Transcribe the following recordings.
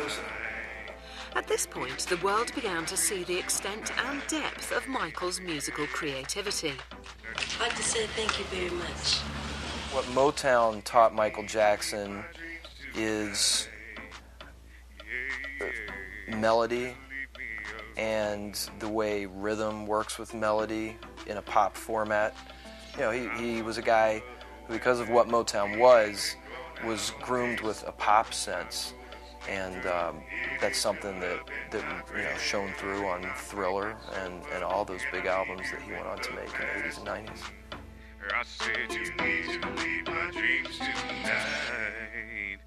producer. At this point, the world began to see the extent and depth of Michael's musical creativity. I'd like to say thank you very much. What Motown taught Michael Jackson is melody and the way rhythm works with melody in a pop format. You know, he was a guy who, because of what Motown was groomed with a pop sense, and that's something that you know shone through on Thriller and all those big albums that he went on to make in the 80s and 90s. I said you need to leave my dreams tonight.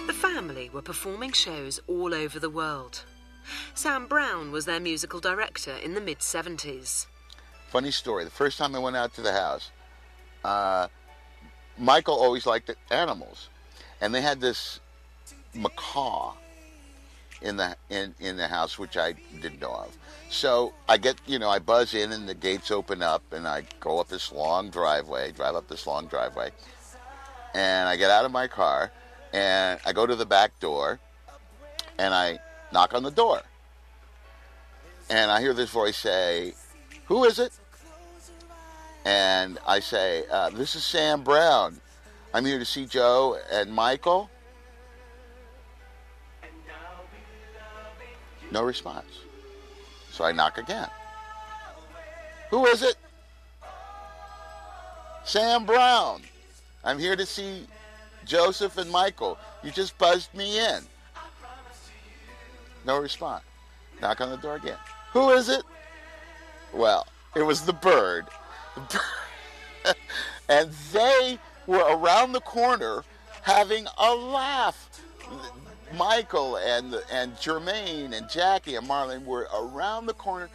The family were performing shows all over the world. Sam Brown was their musical director in the mid-70s. Funny story, the first time I went out to the house, Michael always liked animals, and they had this macaw in the house, which I didn't know of. So I buzz in, and the gates open up, and I go up this long driveway, and I get out of my car, and I go to the back door, and I knock on the door, and I hear this voice say, "Who is it?" And I say, "This is Sam Brown. I'm here to see Joe and Michael." No response. So I knock again. "Who is it?" "Sam Brown. I'm here to see Joseph and Michael. You just buzzed me in." No response. Knock on the door again. "Who is it?" Well, it was the bird. And they were around the corner having a laugh. Michael and Jermaine and Jackie and Marlene were around the corner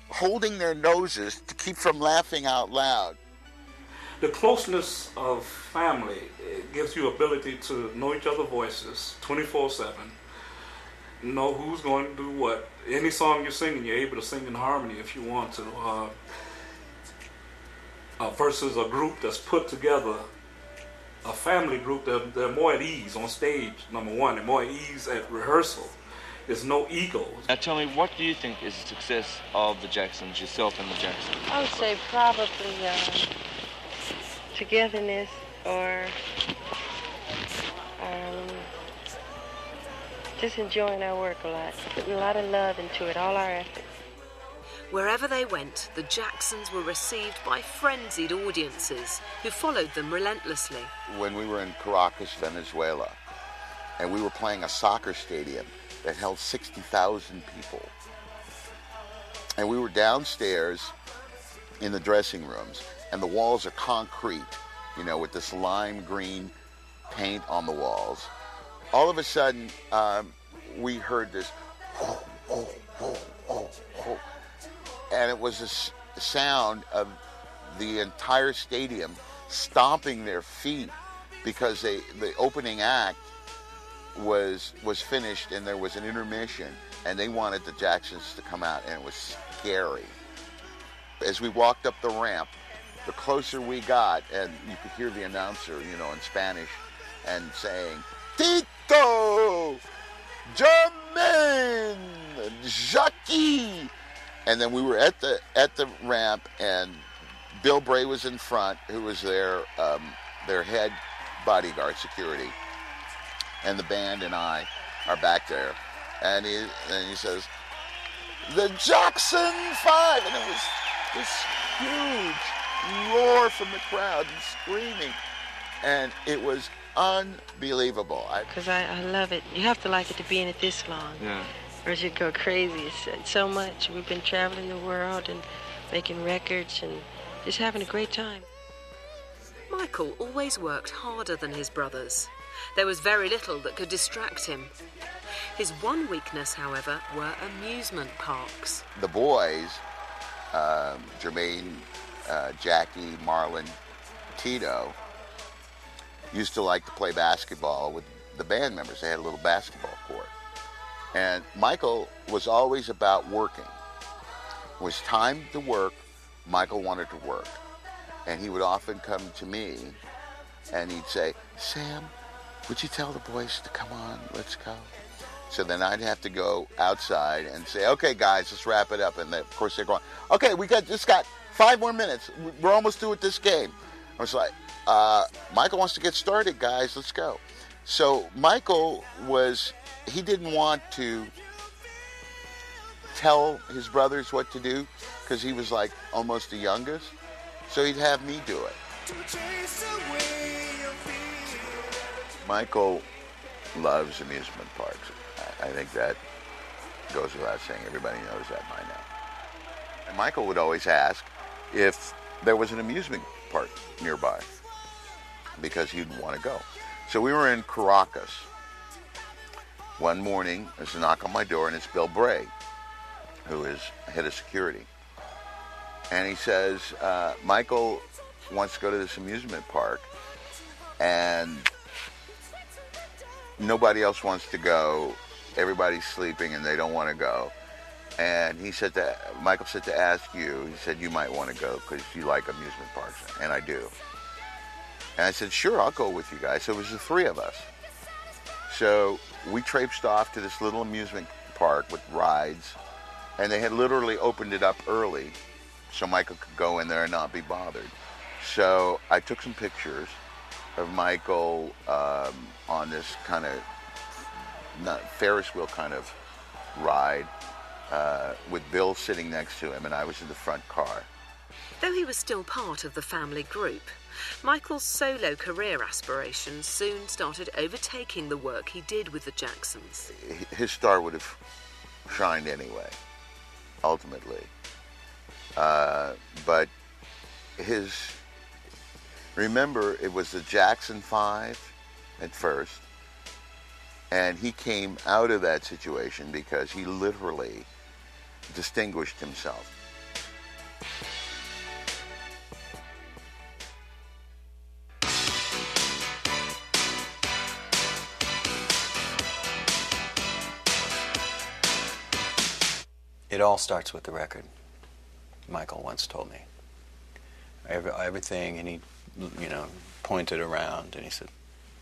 holding their noses to keep from laughing out loud. The closeness of family, it gives you ability to know each other's voices 24/7, know who's going to do what. Any song you're singing, you're able to sing in harmony if you want to. Versus a group that's put together, a family group, they're more at ease on stage, number one, and more at ease at rehearsal. There's no ego. Now tell me, what do you think is the success of the Jacksons, yourself and the Jacksons? I would say probably togetherness, or just enjoying our work a lot, putting a lot of love into it, all our effort. Wherever they went, the Jacksons were received by frenzied audiences who followed them relentlessly. When we were in Caracas, Venezuela, and we were playing a soccer stadium that held 60,000 people, and we were downstairs in the dressing rooms, and the walls are concrete, with this lime green paint on the walls. All of a sudden, we heard this, and it was the sound of the entire stadium stomping their feet, because the opening act was finished and there was an intermission, and they wanted the Jacksons to come out, and it was scary. As we walked up the ramp, the closer we got, and you could hear the announcer, in Spanish, and saying, "Tito, Jermaine, Jackie." And then we were at the ramp, and Bill Bray was in front, who was their head bodyguard security, and the band and I are back there, and he says, "The Jackson 5," and it was this huge roar from the crowd and screaming, and it was unbelievable. Because I love it. You have to like it to be in it this long. Yeah. Or you'd go crazy. It's so much. We've been traveling the world and making records and just having a great time. Michael always worked harder than his brothers. There was very little that could distract him. His one weakness, however, were amusement parks. The boys, Jermaine, Jackie, Marlon, Tito, used to like to play basketball with the band members. They had a little basketball court. And Michael was always about working. It was time to work. Michael wanted to work. And he would often come to me and he'd say, Sam, would you tell the boys to come on? Let's go. So then I'd have to go outside and say, okay, guys, let's wrap it up. And of course they're going, okay, we just got 5 more minutes. We're almost through with this game. I was like, Michael wants to get started, guys. Let's go. So Michael he didn't want to tell his brothers what to do because he was like almost the youngest. So he'd have me do it. Michael loves amusement parks. I think that goes without saying. Everybody knows that by now. And Michael would always ask if there was an amusement park nearby because he'd want to go. So we were in Caracas. One morning, there's a knock on my door, and it's Bill Bray, who is head of security. And he says, Michael wants to go to this amusement park, and nobody else wants to go. Everybody's sleeping, and they don't want to go. And Michael said to ask you, he said, you might want to go because you like amusement parks. And I do. And I said, sure, I'll go with you guys. So it was the 3 of us. So we traipsed off to this little amusement park with rides. And they had literally opened it up early so Michael could go in there and not be bothered. So I took some pictures of Michael on this kind of Ferris wheel kind of ride with Bill sitting next to him, and I was in the front car. Though he was still part of the family group, Michael's solo career aspirations soon started overtaking the work he did with the Jacksons. His star would have shined anyway, ultimately. But remember, it was the Jackson 5 at first, and he came out of that situation because he literally distinguished himself. It all starts with the record, Michael once told me. Everything, and he, pointed around, and he said,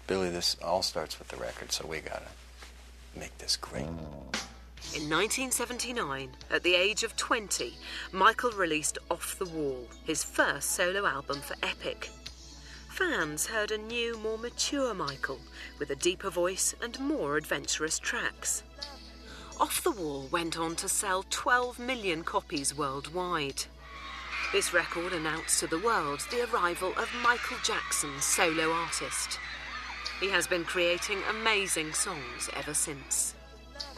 Billy, this all starts with the record, so we gotta make this great. In 1979, at the age of 20, Michael released Off the Wall, his first solo album for Epic. Fans heard a new, more mature Michael, with a deeper voice and more adventurous tracks. Off the Wall went on to sell 12 million copies worldwide. This record announced to the world the arrival of Michael Jackson, solo artist. He has been creating amazing songs ever since.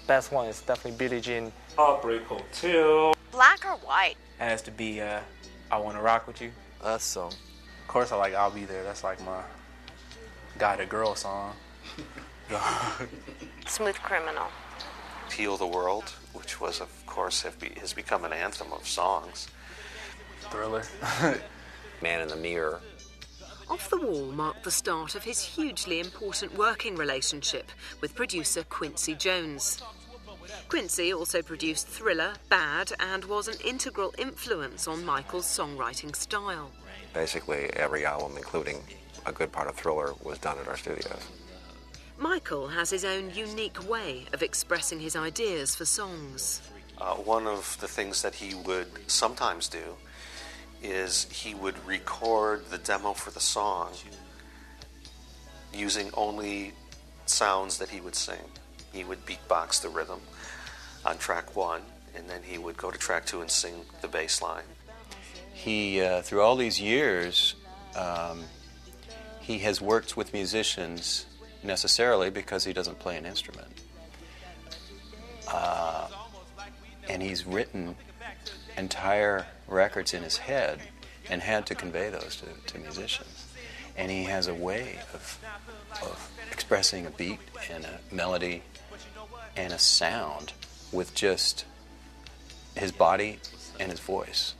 Best one is definitely Billie Jean. Heartbreak Hotel. Black or white? It has to be I Wanna Rock With You. That song. Of course, I like I'll Be There. That's like my guy to girl song. Smooth Criminal. Heal the World, which was, of course, has become an anthem of songs. Thriller. Man in the Mirror. Off the Wall marked the start of his hugely important working relationship with producer Quincy Jones. Quincy also produced Thriller, Bad, and was an integral influence on Michael's songwriting style. Basically, every album, including a good part of Thriller, was done at our studios. Michael has his own unique way of expressing his ideas for songs. One of the things that he would sometimes do is he would record the demo for the song using only sounds that he would sing. He would beatbox the rhythm on track 1, and then he would go to track 2 and sing the bass line. He, through all these years, he has worked with musicians necessarily because he doesn't play an instrument. And he's written entire records in his head and had to convey those to musicians. And he has a way of expressing a beat and a melody and a sound with just his body and his voice.